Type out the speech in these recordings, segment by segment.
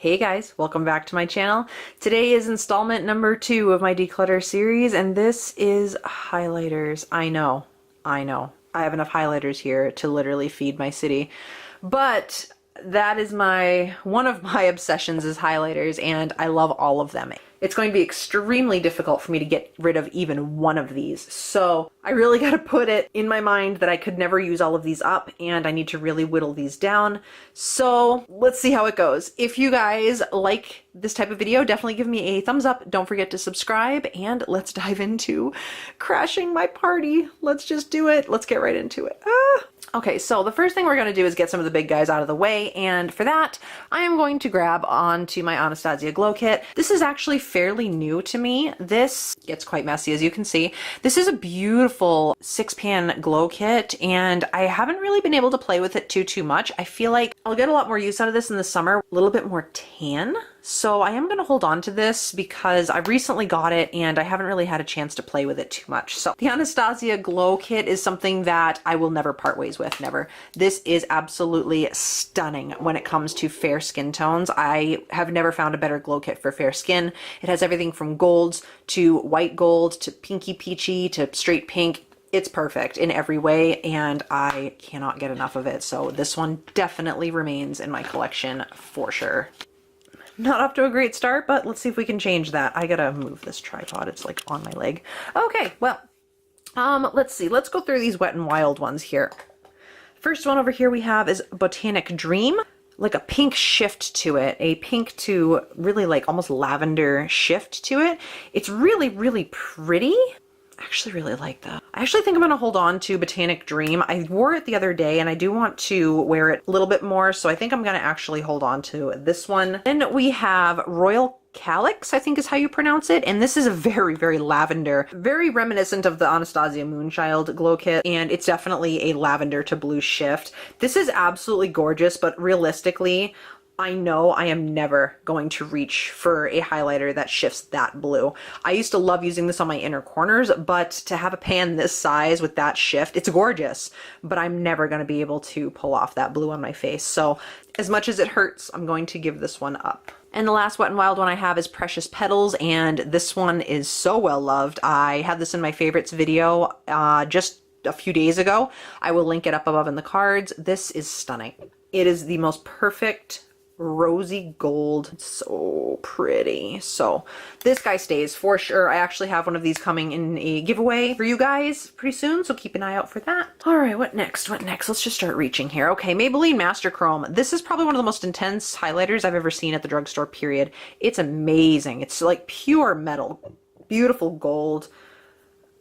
Hey guys, welcome back to my channel. Today is installment number 2 of my declutter series, and this is highlighters. I know. I have enough highlighters here to literally feed my city, but that is one of my obsessions is highlighters, and I love all of them. It's going to be extremely difficult for me to get rid of even one of these. So I really got to put it in my mind that I could never use all of these up, and I need to really whittle these down. So let's see how it goes. If you guys like this type of video, definitely give me a thumbs up. Don't forget to subscribe, and let's dive into crashing my party. Let's just do it. Let's get right into it. Okay, so the first thing we're going to do is get some of the big guys out of the way, and for that, I am going to grab onto my Anastasia Glow Kit. This is actually fairly new to me. This gets quite messy, as you can see. This is a beautiful 6-pan glow kit, and I haven't really been able to play with it too much. I feel like I'll get a lot more use out of this in the summer, a little bit more tan. So I am going to hold on to this because I recently got it and I haven't really had a chance to play with it too much. So the Anastasia Glow Kit is something that I will never part ways with, never. This is absolutely stunning when it comes to fair skin tones. I have never found a better glow kit for fair skin. It has everything from golds to white gold to pinky peachy to straight pink. It's perfect in every way, and I cannot get enough of it. So this one definitely remains in my collection for sure. Not off to a great start, but let's see if we can change that. I gotta move this tripod. It's like on my leg. Okay, well, let's see. Let's go through these Wet n Wild ones here. First one over here we have is Botanic Dream. Like a pink shift to it. A pink to really like almost lavender shift to it. It's really, really pretty. I actually really like that. I actually think I'm going to hold on to Botanic Dream. I wore it the other day and I do want to wear it a little bit more, so I think I'm going to actually hold on to this one. Then we have Royal Calyx, I think is how you pronounce it, and this is a very, very lavender, very reminiscent of the Anastasia Moonchild Glow Kit, and it's definitely a lavender to blue shift. This is absolutely gorgeous, but realistically, I know I am never going to reach for a highlighter that shifts that blue. I used to love using this on my inner corners, but to have a pan this size with that shift, it's gorgeous, but I'm never going to be able to pull off that blue on my face. So as much as it hurts, I'm going to give this one up. And the last Wet n Wild one I have is Precious Petals, and this one is so well loved. I had this in my favorites video just a few days ago. I will link it up above in the cards. This is stunning. It is the most perfect rosy gold. It's so pretty. So this guy stays for sure. I actually have one of these coming in a giveaway for you guys pretty soon, so keep an eye out for that. All right, what next? Let's just start reaching here. Okay, Maybelline Master Chrome. This is probably one of the most intense highlighters I've ever seen at the drugstore, period. It's amazing. It's like pure metal, beautiful gold.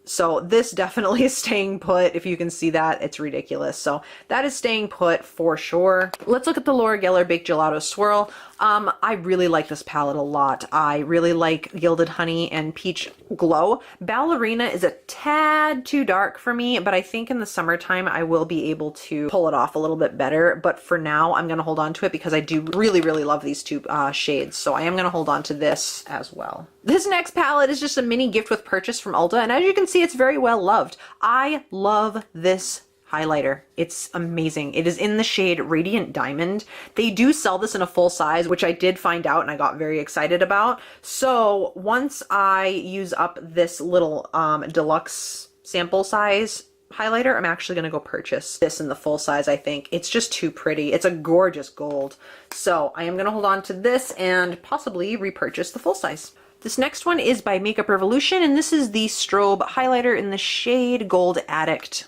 So this definitely is staying put. If you can see that, it's ridiculous. So that is staying put for sure. Let's look at the Laura Geller Baked Gelato Swirl. I really like this palette a lot. I really like Gilded Honey and Peach Glow. Ballerina is a tad too dark for me, but I think in the summertime I will be able to pull it off a little bit better. But for now, I'm going to hold on to it because I do really, really love these two shades. So I am going to hold on to this as well. This next palette is just a mini gift with purchase from Ulta, and as you can see, it's very well loved. I love this highlighter. It's amazing. It is in the shade Radiant Diamond. They do sell this in a full size, which I did find out and I got very excited about. So once I use up this little deluxe sample size highlighter, I'm actually going to go purchase this in the full size, I think. It's just too pretty. It's a gorgeous gold. So I am going to hold on to this and possibly repurchase the full size. This next one is by Makeup Revolution, and this is the strobe highlighter in the shade Gold Addict.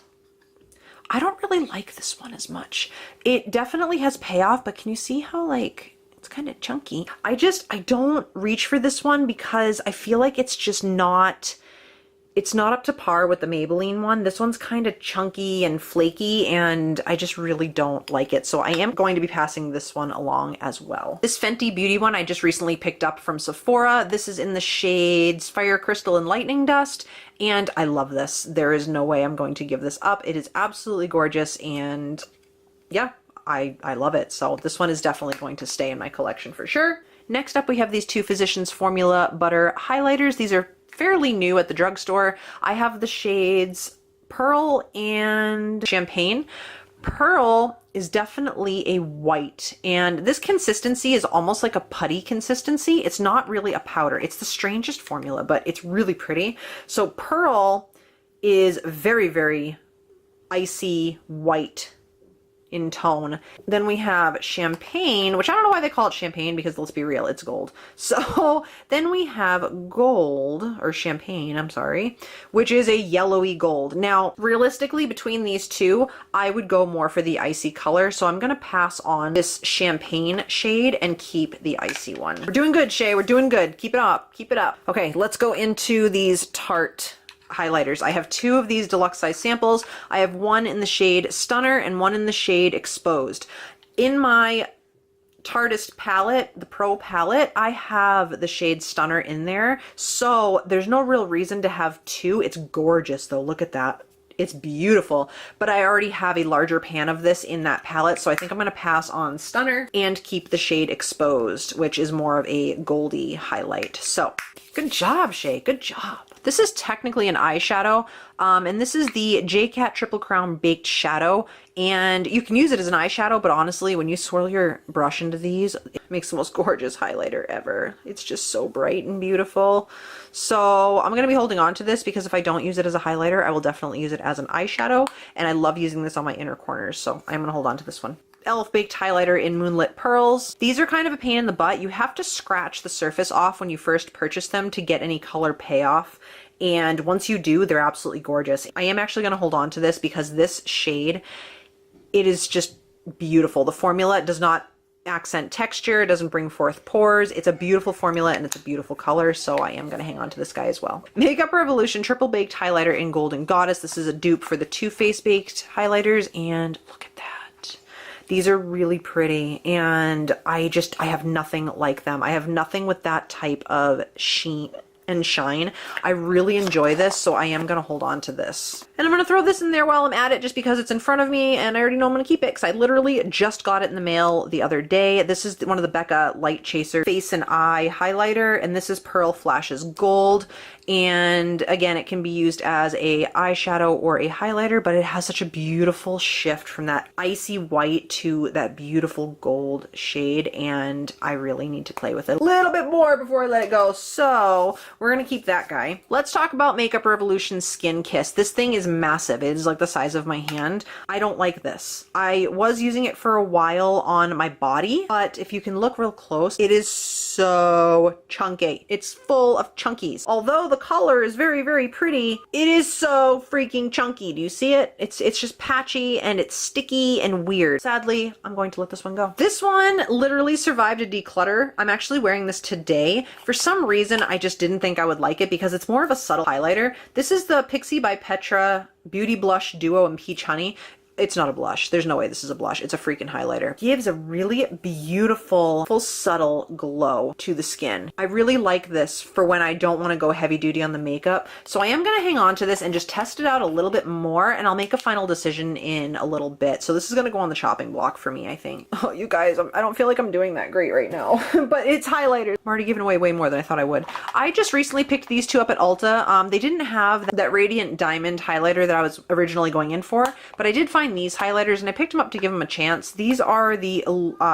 I don't really like this one as much. It definitely has payoff, but can you see how like it's kind of chunky? I don't reach for this one because I feel like it's just not, it's not up to par with the Maybelline one. This one's kind of chunky and flaky, and I just really don't like it. So I am going to be passing this one along as well. This Fenty Beauty one I just recently picked up from Sephora. This is in the shades Fire Crystal and Lightning Dust, and I love this. There is no way I'm going to give this up. It is absolutely gorgeous, and yeah, I love it. So this one is definitely going to stay in my collection for sure. Next up, we have these two Physicians Formula Butter highlighters. These are fairly new at the drugstore. I have the shades Pearl and Champagne. Pearl is definitely a white, and this consistency is almost like a putty consistency. It's not really a powder. It's the strangest formula, but it's really pretty. So Pearl is very, very icy white in tone. Then we have Champagne, which I don't know why they call it Champagne, because let's be real, it's gold. So then we have Gold, or Champagne, I'm sorry, which is a yellowy gold. Now, realistically, between these two, I would go more for the icy color, so I'm gonna pass on this Champagne shade and keep the icy one. We're doing good, Shay, we're doing good. Keep it up, keep it up. Okay, let's go into these Tarte highlighters. I have two of these deluxe size samples. I have one in the shade Stunner and one in the shade Exposed. In my Tarteist palette, the Pro palette, I have the shade Stunner in there, so there's no real reason to have two. It's gorgeous though, look at that. It's beautiful, but I already have a larger pan of this in that palette, so I think I'm going to pass on Stunner and keep the shade Exposed, which is more of a goldy highlight. So, good job, Shay, good job. This is technically an eyeshadow, and this is the J-Cat Triple Crown Baked Shadow, and you can use it as an eyeshadow, but honestly, when you swirl your brush into these, it makes the most gorgeous highlighter ever. It's just so bright and beautiful. So I'm going to be holding on to this because if I don't use it as a highlighter, I will definitely use it as an eyeshadow, and I love using this on my inner corners, so I'm going to hold on to this one. Elf Baked Highlighter in Moonlit Pearls. These are kind of a pain in the butt. You have to scratch the surface off when you first purchase them to get any color payoff. And once you do, they're absolutely gorgeous. I am actually going to hold on to this because this shade, it is just beautiful. The formula does not accent texture, it doesn't bring forth pores. It's a beautiful formula and it's a beautiful color, so I am going to hang on to this guy as well. Makeup Revolution Triple Baked Highlighter in Golden Goddess. This is a dupe for the Too Faced Baked highlighters, and look at that. These are really pretty, and I have nothing like them. I have nothing with that type of sheen and shine. I really enjoy this, so I am going to hold on to this. And I'm going to throw this in there while I'm at it just because it's in front of me and I already know I'm going to keep it because I literally just got it in the mail the other day. This is one of the Becca Light Chaser Face and Eye highlighter, and this is Pearl Flashes Gold. And again, it can be used as a eyeshadow or a highlighter, but it has such a beautiful shift from that icy white to that beautiful gold shade, and I really need to play with it a little bit more before I let it go. So we're gonna keep that guy. Let's talk about Makeup Revolution Skin Kiss. This thing is massive. It is like the size of my hand. I don't like this. I was using it for a while on my body, but if you can look real close, it is so chunky. It's full of chunkies. Although the color is very, very pretty, it is so freaking chunky. Do you see it? It's just patchy and it's sticky and weird. Sadly, I'm going to let this one go. This one literally survived a declutter. I'm actually wearing this today. For some reason, I just didn't think I would like it because it's more of a subtle highlighter. This is the Pixi by Petra Beauty Blush Duo in Peach Honey. It's not a blush. There's no way this is a blush. It's a freaking highlighter. Gives a really beautiful, full subtle glow to the skin. I really like this for when I don't want to go heavy duty on the makeup. So I am going to hang on to this and just test it out a little bit more, and I'll make a final decision in a little bit. So this is going to go on the chopping block for me, I think. Oh, you guys, I don't feel like I'm doing that great right now, but it's highlighters. I'm already giving away way more than I thought I would. I just recently picked these two up at Ulta. They didn't have that Radiant Diamond highlighter that I was originally going in for, but I did find these highlighters and I picked them up to give them a chance. These are the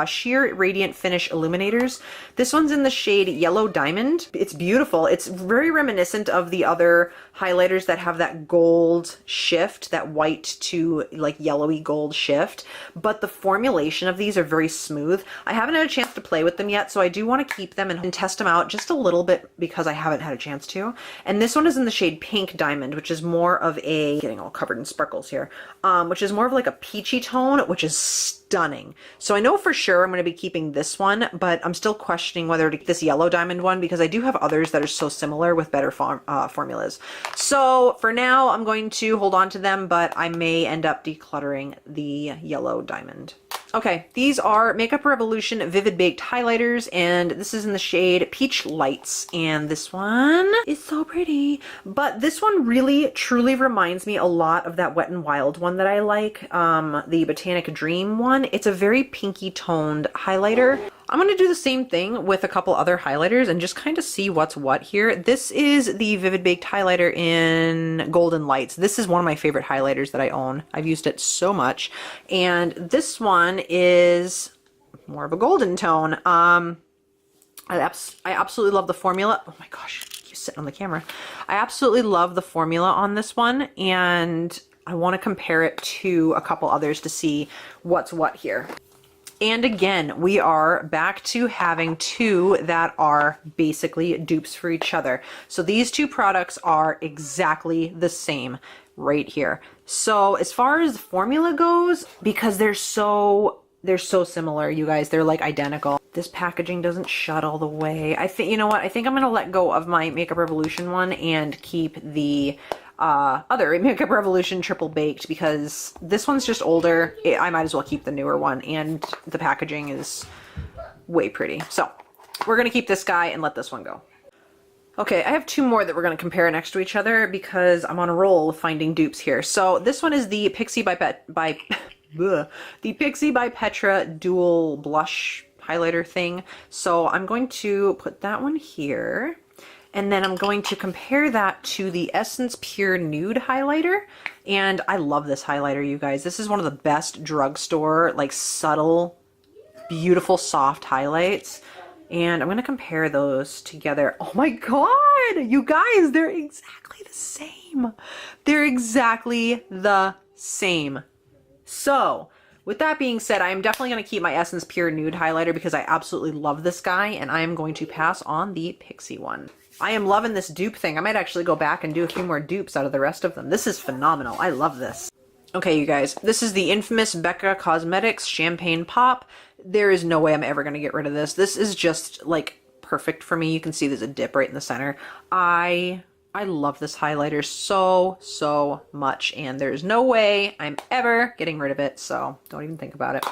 Sheer Radiant Finish Illuminators. This one's in the shade Yellow Diamond. It's beautiful. It's very reminiscent of the other highlighters that have that gold shift, that white to like yellowy gold shift, but the formulation of these are very smooth. I haven't had a chance to play with them yet, so I do want to keep them and test them out just a little bit because I haven't had a chance to. And this one is in the shade Pink Diamond, which is more of a, getting all covered in sparkles here, which is more of like a peachy tone, which is stunning. So I know for sure I'm going to be keeping this one, but I'm still questioning whether to get this Yellow Diamond one because I do have others that are so similar with better formulas. So for now, I'm going to hold on to them, but I may end up decluttering the Yellow Diamond. Okay, these are Makeup Revolution Vivid Baked Highlighters, and this is in the shade Peach Lights, and this one is so pretty. But this one really, truly reminds me a lot of that Wet n Wild one that I like, the Botanic Dream one. It's a very pinky toned highlighter. I'm going to do the same thing with a couple other highlighters and just kind of see what's what here. This is the Vivid Baked highlighter in Golden Lights. This is one of my favorite highlighters that I own. I've used it so much. And this one is more of a golden tone. I absolutely love the formula. Oh my gosh, you're sitting on the camera. I absolutely love the formula on this one, and I want to compare it to a couple others to see what's what here. And again, we are back to having two that are basically dupes for each other. So these two products are exactly the same right here. So as far as the formula goes, because they're so similar, you guys, they're like identical. This packaging doesn't shut all the way. I think, you know what? I think I'm going to let go of my Makeup Revolution one and keep the other Makeup Revolution triple baked, because this one's just older. I might as well keep the newer one, and the packaging is way pretty. So we're going to keep this guy and let this one go. Okay, I have two more that we're going to compare next to each other because I'm on a roll of finding dupes here. So this one is the Pixie the Pixie by Petra dual blush highlighter thing. So I'm going to put that one here. And then I'm going to compare that to the Essence Pure Nude highlighter. And I love this highlighter, you guys. This is one of the best drugstore, like subtle, beautiful, soft highlights. And I'm going to compare those together. Oh my God, you guys, they're exactly the same. They're exactly the same. So with that being said, I am definitely going to keep my Essence Pure Nude highlighter because I absolutely love this guy. And I am going to pass on the Pixie one. I am loving this dupe thing. I might actually go back and do a few more dupes out of the rest of them. This is phenomenal. I love this. Okay, you guys, this is the infamous Becca Cosmetics Champagne Pop. There is no way I'm ever going to get rid of this. This is just like perfect for me. You can see there's a dip right in the center. I love this highlighter so much, and there's no way I'm ever getting rid of it, so don't even think about it.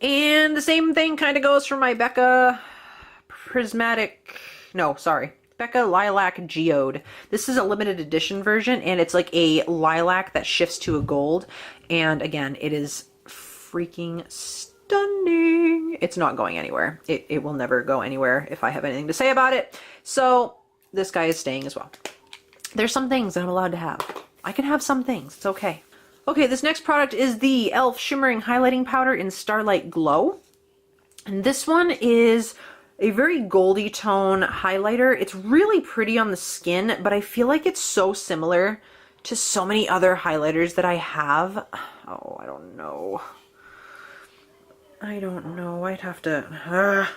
And the same thing kind of goes for my Becca Becca Lilac Geode. This is a limited edition version, and it's like a lilac that shifts to a gold. And again, it is freaking stunning. It's not going anywhere. It will never go anywhere if I have anything to say about it. So this guy is staying as well. There's some things that I'm allowed to have. I can have some things. It's okay. Okay, this next product is the e.l.f. Shimmering Highlighting Powder in Starlight Glow. And this one is a very goldy tone highlighter. It's really pretty on the skin, but I feel like it's so similar to so many other highlighters that I have. Oh, I don't know. I'd have to...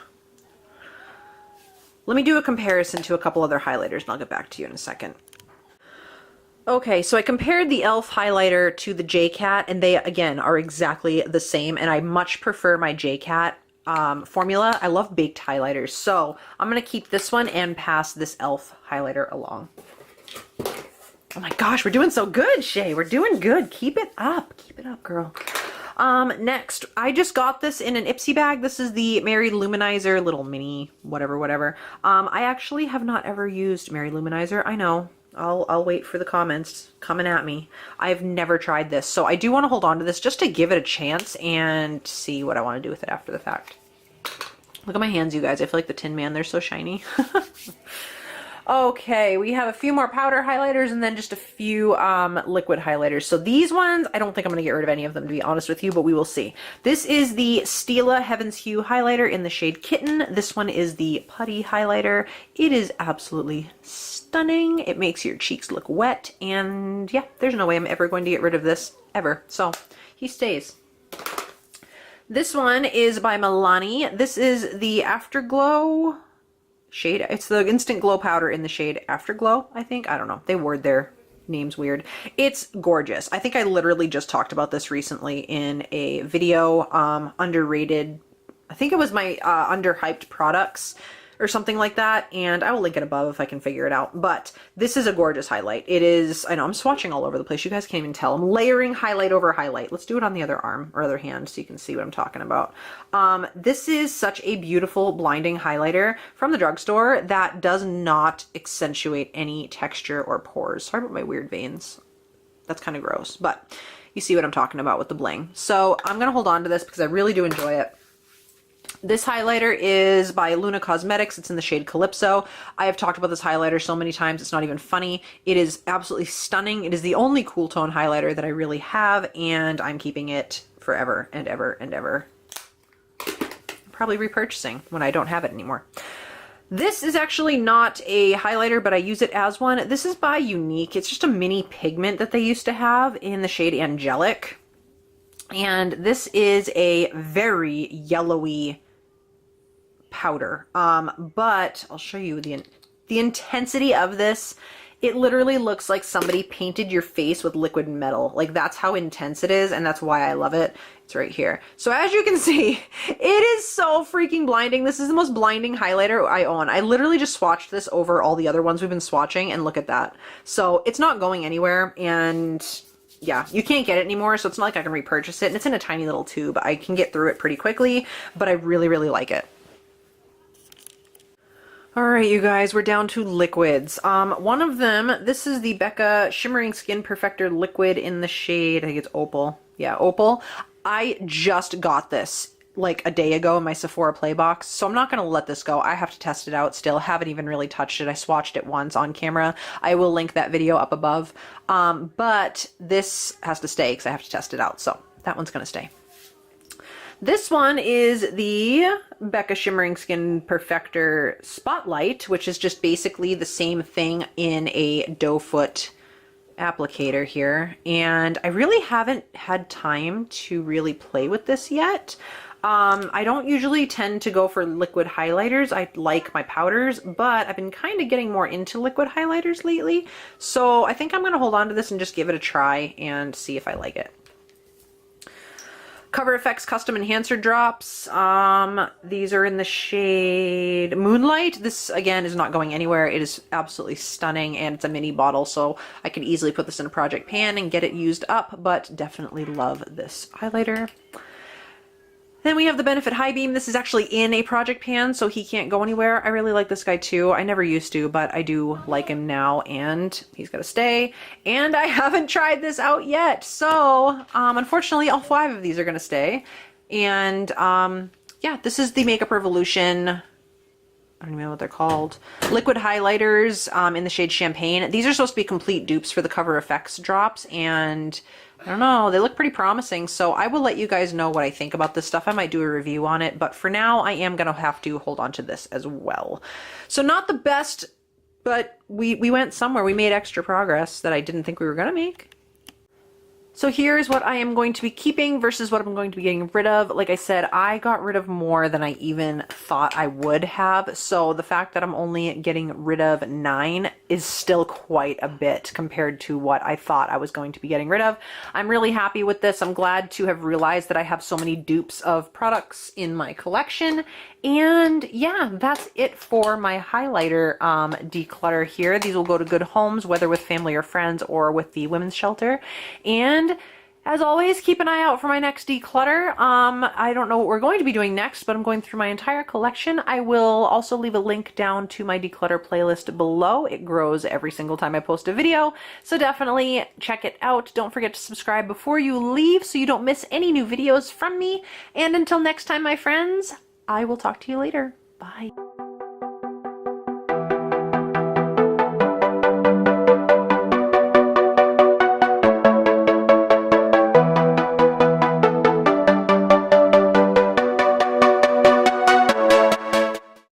Let me do a comparison to a couple other highlighters and I'll get back to you in a second. Okay, so I compared the e.l.f. highlighter to the JCat, and they, again, are exactly the same, and I much prefer my JCat formula. I love baked highlighters, so I'm going to keep this one and pass this e.l.f. highlighter along. Oh my gosh, we're doing so good, Shay. We're doing good. Keep it up. Keep it up, girl. Next, I just got this in an Ipsy bag. This is the Mary Luminizer little mini whatever. I actually have not ever used Mary Luminizer. I know. I'll wait for the comments coming at me. I've never tried this, so I do want to hold on to this just to give it a chance and see what I want to do with it after the fact. Look at my hands, you guys. I feel like the Tin Man. They're so shiny. Okay, we have a few more powder highlighters and then just a few liquid highlighters. So these ones, I don't think I'm going to get rid of any of them, to be honest with you, but we will see. This is the Stila Heaven's Hue highlighter in the shade Kitten. This one is the Putty highlighter. It is absolutely stunning. It makes your cheeks look wet, and yeah, there's no way I'm ever going to get rid of this, ever. So he stays. This one is by Milani. This is the Afterglow shade. It's the Instant Glow powder in the shade Afterglow, I think. I don't know. They word their names weird. It's gorgeous. I think I literally just talked about this recently in a video, underrated. I think it was my underhyped products or something like that, and I will link it above if I can figure it out. But this is a gorgeous highlight. It is, I know I'm swatching all over the place. You guys can't even tell. I'm layering highlight over highlight. Let's do it on the other arm or other hand so you can see what I'm talking about. This is such a beautiful blinding highlighter from the drugstore that does not accentuate any texture or pores. Sorry about my weird veins. That's kind of gross, but you see what I'm talking about with the bling. So I'm going to hold on to this because I really do enjoy it. This highlighter is by Luna Cosmetics. It's in the shade Calypso. I have talked about this highlighter so many times, it's not even funny. It is absolutely stunning. It is the only cool tone highlighter that I really have, and I'm keeping it forever and ever and ever. Probably repurchasing when I don't have it anymore. This is actually not a highlighter, but I use it as one. This is by Unique. It's just a mini pigment that they used to have in the shade Angelic. And this is a very yellowy powder, but I'll show you the intensity of this. It literally looks like somebody painted your face with liquid metal. Like, that's how intense it is, and that's why I love it. It's right here. So as you can see, it is so freaking blinding. This is the most blinding highlighter I own. I literally just swatched this over all the other ones we've been swatching, and look at that. So it's not going anywhere, and yeah, you can't get it anymore, so it's not like I can repurchase it, and it's in a tiny little tube. I can get through it pretty quickly, but I really, really like it. All right, you guys, we're down to liquids. One of them, this is the Becca Shimmering Skin Perfector Liquid in the shade, I think it's Opal. Yeah, Opal. I just got this like a day ago in my Sephora Play box, so I'm not going to let this go. I have to test it out still. Haven't even really touched it. I swatched it once on camera. I will link that video up above. But this has to stay because I have to test it out, so that one's going to stay. This one is the Becca Shimmering Skin Perfector Spotlight, which is just basically the same thing in a doe foot applicator here. And I really haven't had time to really play with this yet. I don't usually tend to go for liquid highlighters. I like my powders, but I've been kind of getting more into liquid highlighters lately. So I think I'm going to hold on to this and just give it a try and see if I like it. Cover FX Custom Enhancer Drops. These are in the shade Moonlight. This, again, is not going anywhere. It is absolutely stunning, and it's a mini bottle, so I could easily put this in a project pan and get it used up, but definitely love this highlighter. Then we have the Benefit High Beam. This is actually in a project pan, so he can't go anywhere. I really like this guy too. I never used to, but I do like him now, and he's got to stay. And I haven't tried this out yet, so unfortunately all 5 of these are going to stay. And yeah, this is the Makeup Revolution, I don't even know what they're called, liquid highlighters in the shade Champagne. These are supposed to be complete dupes for the Cover FX drops, and I don't know, they look pretty promising, so I will let you guys know what I think about this stuff. I might do a review on it, but for now I am going to have to hold on to this as well. So not the best, but we went somewhere. We made extra progress that I didn't think we were going to make. So here's what I am going to be keeping versus what I'm going to be getting rid of. Like I said, I got rid of more than I even thought I would have. So the fact that I'm only getting rid of 9 is still quite a bit compared to what I thought I was going to be getting rid of. I'm really happy with this. I'm glad to have realized that I have so many dupes of products in my collection. And yeah, that's it for my highlighter declutter here. These will go to good homes, whether with family or friends or with the women's shelter. And as always, keep an eye out for my next declutter. I don't know what we're going to be doing next, but I'm going through my entire collection. I will also leave a link down to my declutter playlist below. It grows every single time I post a video, so definitely check it out. Don't forget to subscribe before you leave so you don't miss any new videos from me. And until next time, my friends, I will talk to you later. Bye.